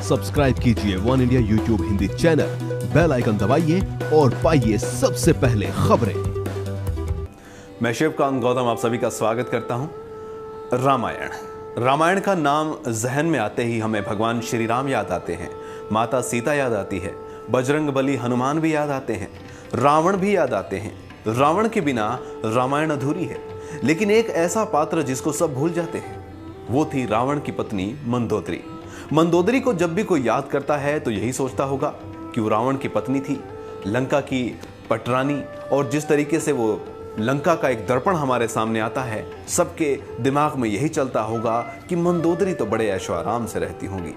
Subscribe कीजिए One India YouTube Hindi channel, bell icon दबाइए और पाइए सबसे पहले खबरें। मैं शिवकांत गौतम आप सभी का स्वागत करता हूं। रामायण का नाम जहन में आते ही हमें भगवान श्री राम याद आते हैं, माता सीता याद आती है, बजरंगबली हनुमान भी याद आते हैं, रावण भी याद आते हैं। रावण के बिना रामायण अधूरी है। लेकिन एक ऐसा पात्र जिसको सब भूल जाते हैं, वो थी रावण की पत्नी मंदोदरी। मंदोदरी को जब भी कोई याद करता है तो यही सोचता होगा कि वो रावण की पत्नी थी, लंका की पटरानी। और जिस तरीके से वो लंका का एक दर्पण हमारे सामने आता है, सबके दिमाग में यही चलता होगा कि मंदोदरी तो बड़े ऐशो आराम से रहती होंगी।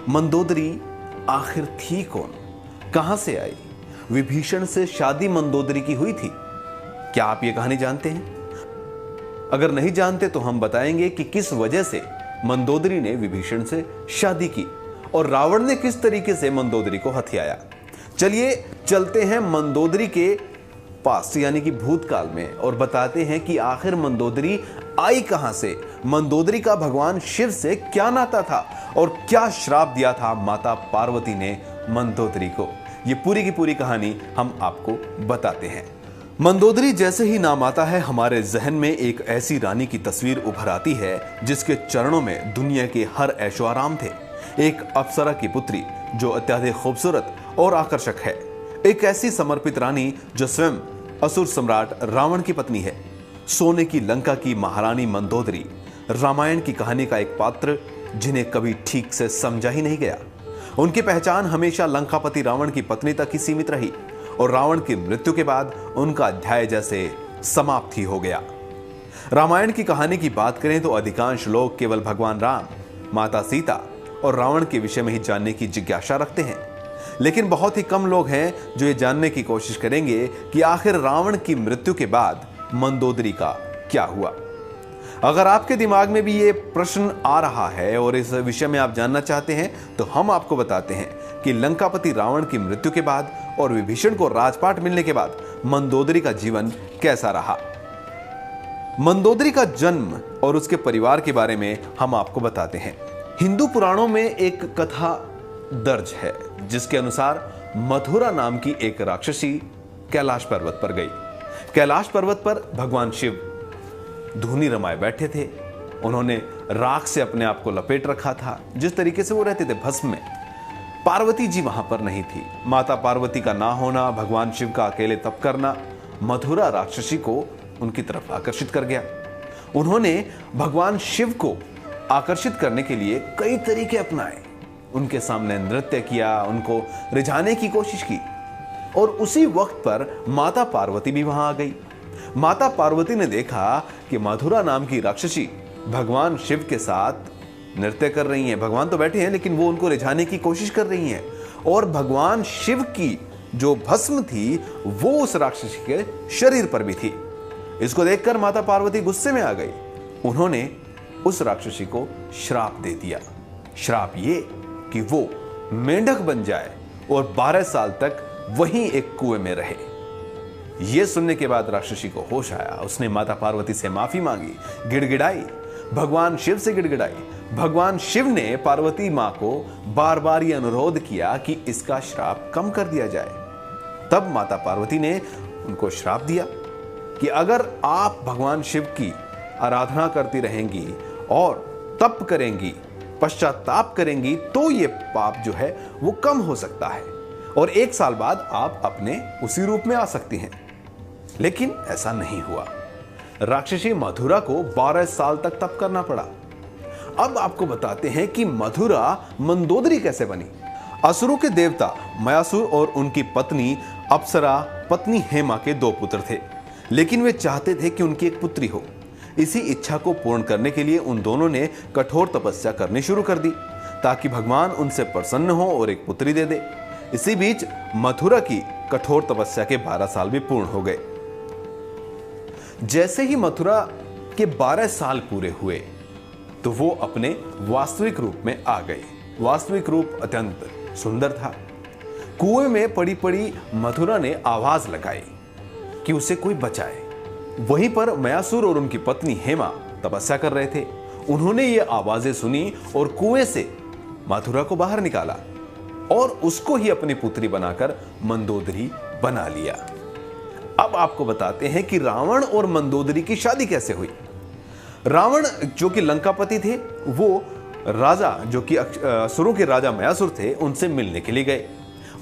मंदोदरी आखिर थी कौन, कहां से आई? विभीषण से शादी मंदोदरी की हुई थी। क्या आप ये कहानी जानते हैं? अगर नहीं जानते तो हम बताएंगे कि किस वजह से मंदोदरी ने विभीषण से शादी की और रावण ने किस तरीके से मंदोदरी को हथियाया। चलिए चलते हैं मंदोदरी के पास यानी कि भूतकाल में और बताते हैं कि आखिर मंदोदरी आई कहां से, मंदोदरी का भगवान शिव से क्या नाता था और क्या श्राप दिया था माता पार्वती ने मंदोदरी को। ये पूरी की पूरी कहानी हम आपको बताते हैं। मंदोदरी जैसे ही नाम आता है, हमारे जहन में एक ऐसी रानी की तस्वीर उभर आती है जिसके चरणों में दुनिया के हर ऐशो आराम थे। एक अप्सरा की पुत्री जो अत्यधिक खूबसूरत और आकर्षक है। एक ऐसी समर्पित रानी जो स्वयं असुर सम्राट रावण की पत्नी है। सोने की लंका की महारानी मंदोदरी रामायण की कहानी का एक पात्र जिन्हें कभी ठीक से समझा ही नहीं गया। उनकी पहचान हमेशा लंकापति रावण की पत्नी तक ही सीमित रही और रावण की मृत्यु के बाद उनका अध्याय जैसे समाप्त ही हो गया। रामायण की कहानी की बात करें तो अधिकांश लोग केवल भगवान राम, माता सीता और रावण के विषय में ही जानने की जिज्ञासा रखते हैं। लेकिन बहुत ही कम लोग हैं जो ये जानने की कोशिश करेंगे कि आखिर रावण की मृत्यु के बाद मंदोदरी का क्या हुआ। अगर आपके दिमाग में भी ये प्रश्न आ रहा है और इस विषय में आप जानना चाहते हैं तो हम आपको बताते हैं कि लंकापति रावण की मृत्यु के बाद और विभीषण को राजपाट मिलने के बाद मंदोदरी का जीवन कैसा रहा। मंदोदरी का जन्म और उसके परिवार के बारे में हम आपको बताते हैं। हिंदू पुराणों में एक कथा दर्ज है जिसके अनुसार मथुरा नाम की एक राक्षसी कैलाश पर्वत पर गई। कैलाश पर्वत पर भगवान शिव धूनी रमाए बैठे थे। उन्होंने राख से अपने आप को लपेट रखा था, जिस तरीके से वो रहते थे भस्म में। पार्वती जी वहां पर नहीं थी। माता पार्वती का ना होना, भगवान शिव का अकेले तप करना मथुरा राक्षसी को उनकी तरफ आकर्षित कर गया। उन्होंने भगवान शिव को आकर्षित करने के लिए कई तरीके अपनाए। उनके सामने नृत्य किया, उनको रिझाने की कोशिश की और उसी वक्त पर माता पार्वती भी वहां आ गई। माता पार्वती ने देखा कि मथुरा नाम की राक्षसी भगवान शिव के साथ नृत्य कर रही हैं। भगवान तो बैठे हैं लेकिन वो उनको रिझाने की कोशिश कर रही हैं और भगवान शिव की जो भस्म थी वो उस राक्षसी के शरीर पर भी थी। इसको देखकर माता पार्वती गुस्से में आ गई। उन्होंने उस राक्षसी को श्राप दे दिया। श्राप ये कि वो मेंढक बन जाए और 12 साल तक वहीं एक कुएं में रहे। यह सुनने के बाद राक्षसी को होश आया। उसने माता पार्वती से माफी मांगी, गिड़गिड़ाई, भगवान शिव से गिड़गिड़ाई। भगवान शिव ने पार्वती मां को बार बार यह अनुरोध किया कि इसका श्राप कम कर दिया जाए। तब माता पार्वती ने उनको श्राप दिया कि अगर आप भगवान शिव की आराधना करती रहेंगी और तप करेंगी, पश्चाताप करेंगी तो ये पाप जो है वो कम हो सकता है और 1 साल बाद आप अपने उसी रूप में आ सकती हैं। लेकिन ऐसा नहीं हुआ। राक्षसी मथुरा को 12 साल तक तप करना पड़ा। अब आपको बताते हैं कि मथुरा मंदोदरी कैसे बनी। असुरों के देवता मयासुर और उनकी पत्नी अप्सरा पत्नी हेमा के 2 पुत्र थे, लेकिन वे चाहते थे कि उनकी एक पुत्री हो। इसी इच्छा को पूर्ण करने के लिए उन दोनों ने कठोर तपस्या करनी शुरू कर दी ताकि भगवान उनसे प्रसन्न हो और एक पुत्री दे दे। इसी बीच मथुरा की कठोर तपस्या के 12 साल भी पूर्ण हो गए। जैसे ही मथुरा के 12 साल पूरे हुए तो वो अपने वास्तविक रूप में आ गए। वास्तविक रूप अत्यंत सुंदर था। कुएं में पड़ी पड़ी मथुरा ने आवाज लगाई कि उसे कोई बचाए। वहीं पर मयासुर और उनकी पत्नी हेमा तपस्या कर रहे थे। उन्होंने ये आवाजें सुनी और कुएं से मथुरा को बाहर निकाला और उसको ही अपनी पुत्री बनाकर मंदोदरी बना लिया। अब आपको बताते हैं कि रावण और मंदोदरी की शादी कैसे हुई। रावण जो कि लंकापति थे, वो राजा जो कि असुरों के राजा मयासुर थे, उनसे मिलने के लिए गए।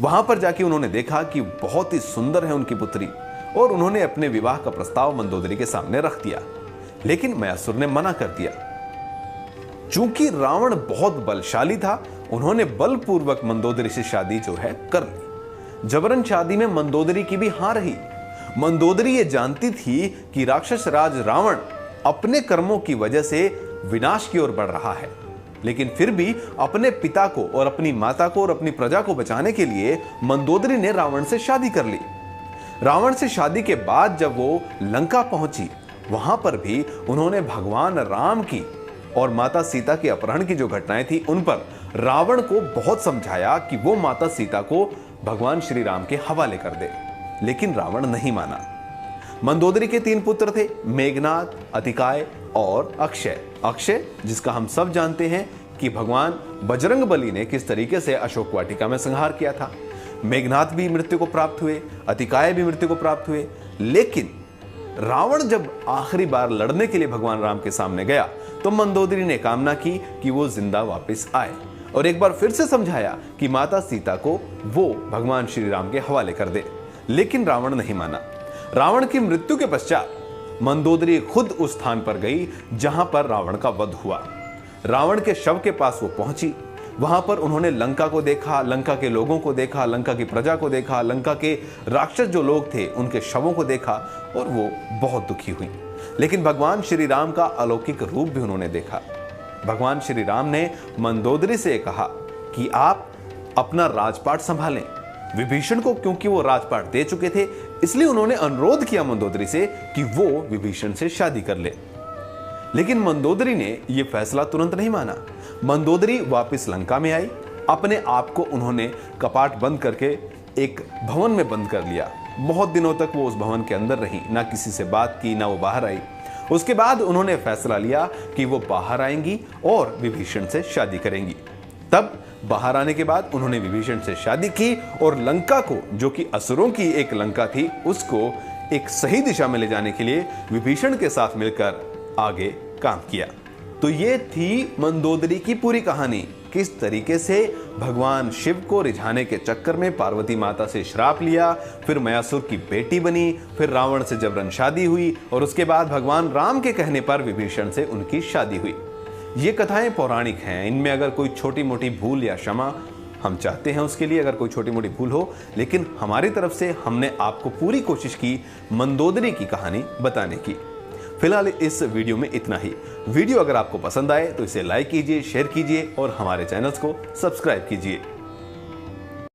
वहां पर जाके उन्होंने देखा कि बहुत ही सुंदर है उनकी पुत्री और उन्होंने अपने विवाह का प्रस्ताव मंदोदरी के सामने रख दिया, लेकिन मयासुर ने मना कर दिया। चूंकि रावण बहुत बलशाली था, उन्होंने बलपूर्वक मंदोदरी से शादी जो है कर ली। जबरन शादी में मंदोदरी की भी हार रही। मंदोदरी ये जानती थी कि राक्षस राज रावण अपने कर्मों की वजह से विनाश की ओर बढ़ रहा है, लेकिन फिर भी अपने पिता को और अपनी माता को और अपनी प्रजा को बचाने के लिए मंदोदरी ने रावण से शादी कर ली। रावण से शादी के बाद जब वो लंका पहुंची, वहां पर भी उन्होंने भगवान राम की और माता सीता के अपहरण की जो घटनाएं थी, उन पर रावण को बहुत समझाया कि वो माता सीता को भगवान श्री राम के हवाले कर दे, लेकिन रावण नहीं माना। मंदोदरी के 3 पुत्र थे, मेघनाद, अतिकाय और अक्षय। अक्षय जिसका हम सब जानते हैं कि भगवान बजरंगबली ने किस तरीके से अशोक वाटिका में संहार किया था। मेघनाद भी मृत्यु को प्राप्त हुए, अतिकाय भी मृत्यु को प्राप्त हुए, लेकिन रावण जब आखिरी बार लड़ने के लिए भगवान राम के सामने गया तो मंदोदरी ने कामना की कि वो जिंदा वापस आए और एक बार फिर से समझाया कि माता सीता को वो भगवान श्री राम के हवाले कर दे, लेकिन रावण नहीं माना। रावण की मृत्यु के पश्चात मंदोदरी खुद उस स्थान पर गई जहां पर रावण का वध हुआ। रावण के शव के पास वो पहुंची। वहां पर उन्होंने लंका को देखा, लंका के लोगों को देखा, लंका की प्रजा को देखा, लंका के राक्षस जो लोग थे उनके शवों को देखा और वो बहुत दुखी हुई। लेकिन भगवान श्री राम का अलौकिक रूप भी उन्होंने देखा। भगवान श्री राम ने मंदोदरी से कहा कि आप अपना राजपाट संभालें। विभीषण को क्योंकि वो राजपाट दे चुके थे, इसलिए उन्होंने अनुरोध किया मंदोदरी से कि वो विभीषण से शादी कर ले। लेकिन मंदोदरी ने यह फैसला तुरंत नहीं माना। मंदोदरी वापस लंका में आई। अपने आप को उन्होंने कपाट बंद करके एक भवन में बंद कर लिया। बहुत दिनों तक वो उस भवन के अंदर रही, ना किसी से बात की, ना वो बाहर आई। उसके बाद उन्होंने फैसला लिया कि वो बाहर आएंगी और विभीषण से शादी करेंगी। तब बाहर आने के बाद उन्होंने विभीषण से शादी की और लंका को, जो कि असुरों की एक लंका थी, उसको एक सही दिशा में ले जाने के लिए विभीषण के साथ मिलकर आगे काम किया। तो ये थी मंदोदरी की पूरी कहानी। किस तरीके से भगवान शिव को रिझाने के चक्कर में पार्वती माता से श्राप लिया, फिर मयासुर की बेटी बनी, फिर रावण से जबरन शादी हुई और उसके बाद भगवान राम के कहने पर विभीषण से उनकी शादी हुई। ये कथाएं पौराणिक हैं। इनमें अगर कोई छोटी मोटी भूल या क्षमा हम चाहते हैं उसके लिए, अगर कोई छोटी मोटी भूल हो, लेकिन हमारी तरफ से हमने आपको पूरी कोशिश की मंदोदरी की कहानी बताने की। फिलहाल इस वीडियो में इतना ही। वीडियो अगर आपको पसंद आए तो इसे लाइक कीजिए, शेयर कीजिए और हमारे चैनल्स को सब्सक्राइब कीजिए।